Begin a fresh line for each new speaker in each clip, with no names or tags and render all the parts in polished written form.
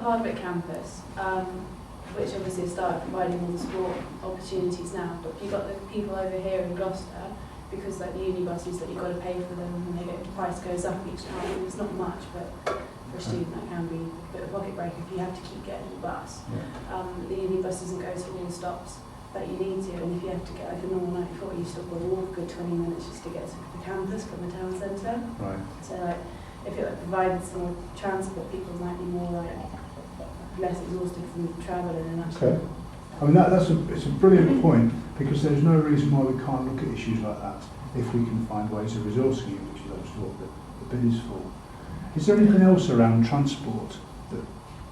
Hardwick campus, which obviously has started providing all the sport opportunities now, but you've got the people over here in Gloucester, because like the uni buses that you've got to pay for them and the price goes up each time, and it's not much, but for a student that can be a bit of a pocket breaker if you have to keep getting the bus.
Yeah.
The uni bus doesn't go to all the stops that you need to, and if you have to get like a normal 94, you still got to walk a good 20 minutes just to get to the campus from the town centre.
Right.
So like, if it provided some more transport, people might be more like less exhausted from travelling and actually.
Okay. I mean, it's a brilliant point, because there's no reason why we can't look at issues like that if we can find ways of resourcing it, which is obviously what the bid is for. Is there anything else around transport that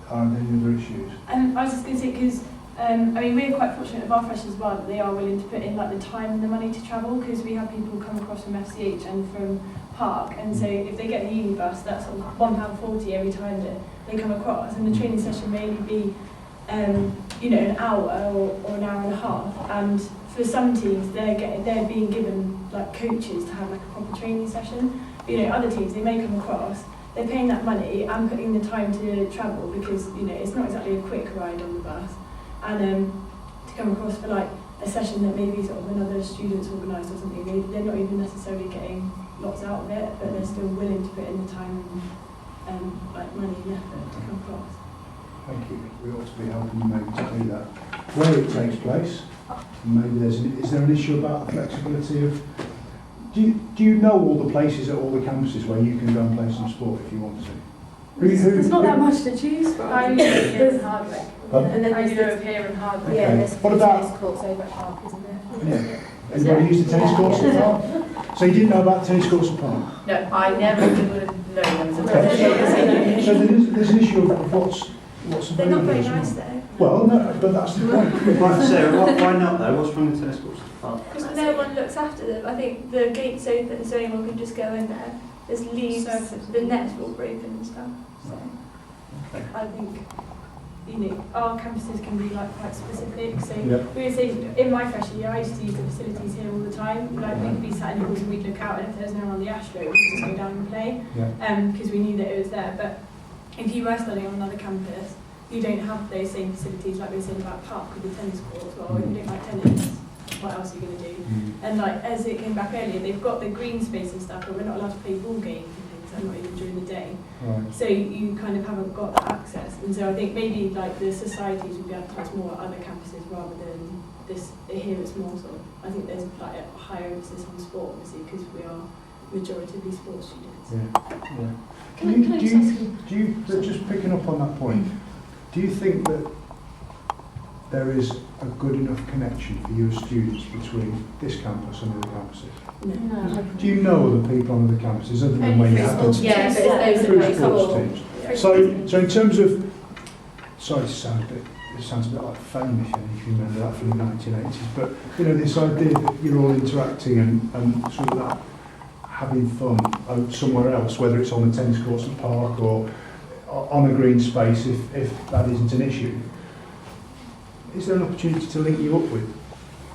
are any other issues?
I was just going to say, because I mean, we're quite fortunate with our freshers as well that they are willing to put in like the time and the money to travel, because we have people come across from FCH and from Park, and so if they get the uni bus, that's sort of £1.40 every time that they come across, and the training session may only be you know, an hour or an hour and a half, and for some teams they're being given like coaches to have like a proper training session. You know, other teams, they may come across, they're paying that money and putting the time to travel, because you know it's not exactly a quick ride on the bus, and to come across for like a session that maybe sort of another student's organised or something, they're not even necessarily getting lots out of it, but they're still willing to put in the time and like money and effort to come across.
Thank you. We ought to be helping you maybe to do that. Where it takes place, maybe is there an issue about the flexibility of, do you know all the places at all the campuses where you can go and play some sport if you want to?
There's not that much to choose from.
I know here in Hardwick.
And then
I
there's
know of here in Hardwick.
Yeah, there's
What about-
tennis courts over at Park, isn't there?
Yeah. Anybody use the tennis courts at Park? So you didn't know about tennis courts at Park?
No, I never even would have known them.
Okay. So there's an issue of what's
They're not very
available,
nice
isn't
though.
Well, no, but that's the point.
Right, Sarah, why not though? What's wrong with tennis courts?
Because no one looks after them. I think the gate's open so anyone can just go in there. There's leaves, the nets will break and stuff. So.
Okay.
I think, you know, our campuses can be like quite specific. So
Yeah.
we would say in my freshman year, I used to use the facilities here all the time. Like we'd be sat in the halls and we'd look out, and if there's no one on the Ashrow, we'd just go down and play.
Yeah.
Because we knew that it was there. But if you were studying on another campus, you don't have those same facilities like we were saying about Park with the tennis courts. Well, if you don't like tennis, what else are you going to do? And like as it came back earlier, they've got the green space and stuff, but we're not allowed to play ball games and things, and not even during the day.
Right.
So you kind of haven't got that access. And so I think maybe like the societies would be advertised more at other campuses rather than this here. It's more sort of, I think there's like a higher emphasis on sport, obviously, because we are majoritively sports students.
Yeah. Yeah.
Can I
Do you just picking up on that point, do you think that there is a good enough connection for you as students between this campus and other campuses?
No.
Do you know other people on other campuses other than when you happen to
Yeah, but it's
through
those
sports teams? So in terms of, sorry, it sounds a bit like Fame, if you remember that from the 1980s, but you know, this idea that you're all interacting and sort of that having fun out somewhere else, whether it's on the tennis courts at Park or on a green space, if that isn't an issue. Is there an opportunity to link you up with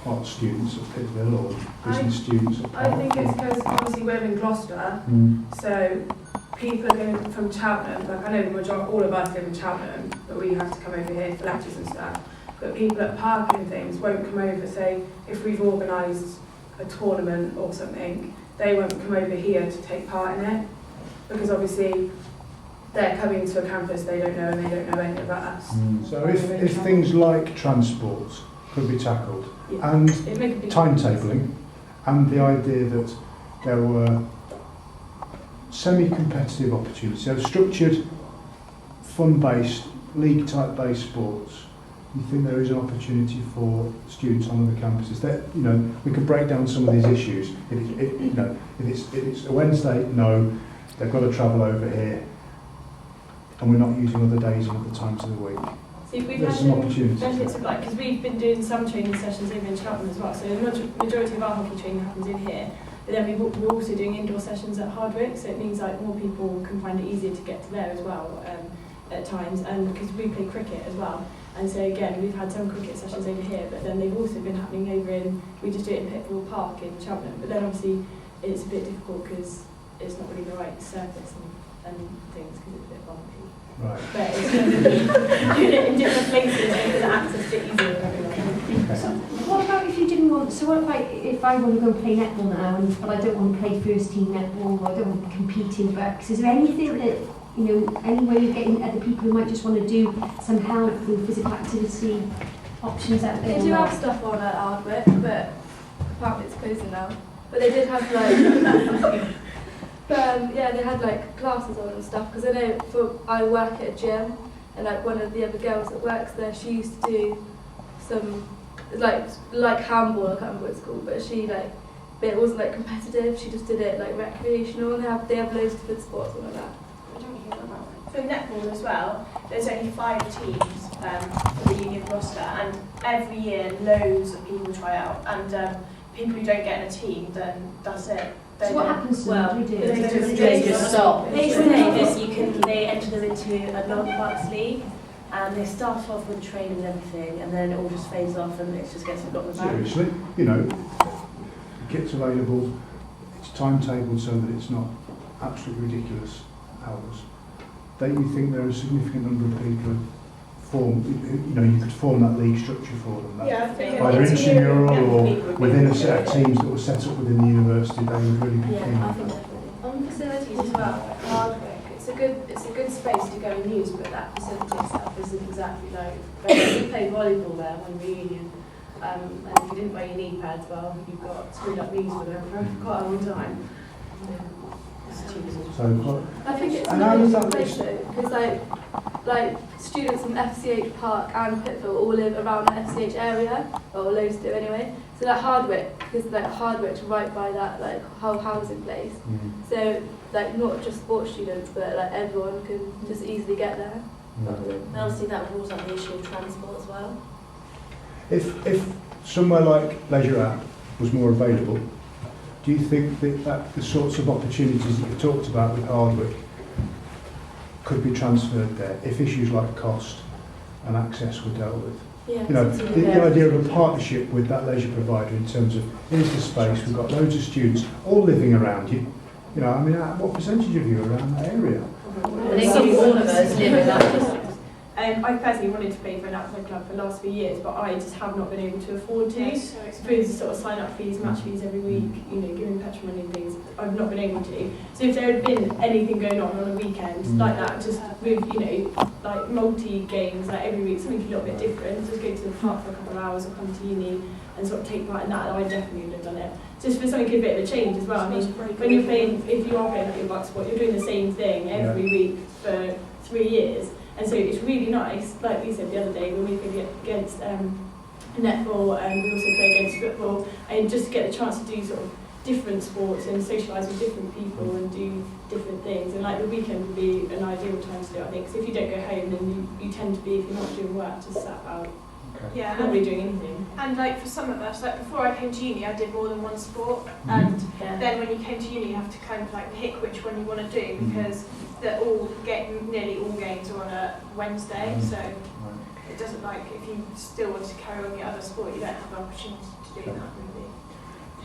art students at Pittville or business students at Park?
I think it's because obviously we're in Gloucester, so people are going from Cheltenham. Like I know the majority, all of us live in Cheltenham, but we have to come over here for lectures and stuff. But people at Park and things won't come over. Say if we've organised a tournament or something, they won't come over here to take part in it because obviously they're coming to a campus they don't know and they don't know any of us.
So if things like transport could be tackled, and timetabling, and the idea that there were semi-competitive opportunities, so structured, fun-based, league-type-based sports, you think there is an opportunity for students on other campuses? That, you know, we could break down some of these issues. If it's a Wednesday, no, they've got to travel over here, and we're not using other days and other times of the week.
See, we've
There's
had
some opportunities.
benefits of like, because we've been doing some training sessions over in Cheltenham as well, so the majority of our hockey training happens in here, but then we're also doing indoor sessions at Hardwick, so it means like more people can find it easier to get to there as well at times, and because we play cricket as well, and so again we've had some cricket sessions over here, but then they've also been happening over in, we just do it in Pittville Park in Cheltenham, but then obviously it's a bit difficult because
it's not really the right surface and things because it's a bit bumpy.
Right.
But it's going to be doing it in different places and it's access to easier for everyone.
So what about if you didn't want, so what if I want to go and play netball now, but I don't want to play first team netball, or I don't want to compete in books, is there anything that, you know, any way of getting other people who might just want to do some health and physical activity options out there?
They do have stuff on at Hardwick, but apparently it's closing now. But they did have like, yeah, they had like classes on and stuff. Because I know I work at a gym, and like one of the other girls that works there, she used to do some like handball. I can't remember what it's called, but but it wasn't like competitive. She just did it like recreational. And they have loads of good sports and like that.
I don't hear about it. For netball as well, there's only 5 teams for the union roster, and every year loads of people try out, and people who don't get in a team, then that's it.
So what happens to them? What do we do?
They just stop.
They
They
just
say
stop.
that they enter them into a non-parks league, and they start off with training and everything, and then it all just fades off, and it just gets forgotten about.
Seriously, you know, the kit's available, it's timetabled so that it's not absolutely ridiculous hours. Don't you think there are a significant number of people you could form that league structure for them? That
Yeah, I think
either intramural or
people
within a set of teams that were set up within the university, they would really be keen.
Yeah, I think definitely.
On facilities as well, like Hardwick, it's a good space to go and use, but that facility itself isn't exactly like. We played volleyball there on reunion, and if you didn't wear your knee pads, well, you've got screwed up knees for them for quite a long time.
So,
I think it's
And how does that
place though, because like students from FCH Park and Pittville all live around the FCH area, or loads do anyway. So like Hardwick, because like Hardwick's right by that like whole housing place. So like not just sports students, but like everyone can just easily get there.
And obviously that rules out the issue of transport as well.
if somewhere like Leisure App was more available, do you think that the sorts of opportunities that you talked about with Hardwick could be transferred there if issues like cost and access were dealt with?
Yeah,
You know, the idea of a partnership with that leisure provider in terms of, here's the space, we've got loads of students all living around you. You know, I mean, what percentage of you are around that area?
I think all of us live in that district.
I personally wanted to play for an outside club for the last few years, but I just have not been able to afford to. Through sort of sign-up fees, match fees every week, you know, giving petrol money and things, I've not been able to. So if there had been anything going on a weekend like that, just with, you know, like multi-games, like every week, something a little bit different, just go to the park for a couple of hours or come to uni and sort of take part in that, I definitely would have done it. Just for something a bit of a change as well. I mean, when you're playing, if you are playing at your buck sport, you're doing the same thing every week for 3 years. And so it's really nice, like we said the other day, when we played against netball and we also play against football, and just get the chance to do sort of different sports and socialise with different people and do different things. And like the weekend would be an ideal time to do it, I think, because if you don't go home, then you tend to be, if you're not doing work, just sat about,
Yeah,
not really doing anything.
and like for some of us, like before I came to uni, I did more than one sport, and then when you came to uni, you have to kind of like pick which one you want to do because nearly all games are on a Wednesday, so it doesn't like if you still want to carry on your other sport, you don't have the opportunity to do that really.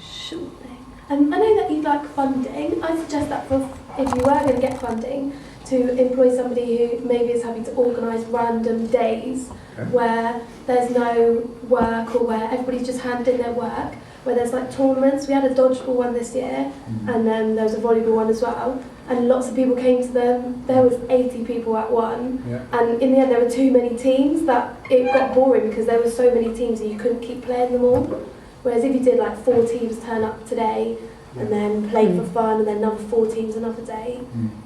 Sure thing. I know that you like funding. I suggest that if you were going to get funding, to employ somebody who maybe is happy to organise random days where there's no work or where everybody's just handed in their work, where there's like tournaments. We had a dodgeball one this year and then there was a volleyball one as well, and lots of people came to them. There was 80 people at one, and in the end there were too many teams that it got boring because there were so many teams and you couldn't keep playing them all. Whereas if you did like 4 teams turn up today and then play for fun and then another 4 teams another day,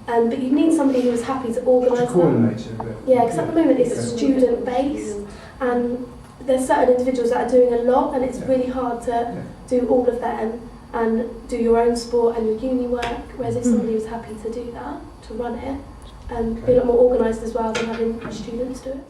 but you need somebody who was happy to organise
To coordinate it a bit.
Yeah, because at the moment it's student based and there's certain individuals that are doing a lot and it's really hard to do all of them and do your own sport and your uni work, whereas if somebody was happy to do that, to run it, be a lot more organised as well than having students do it.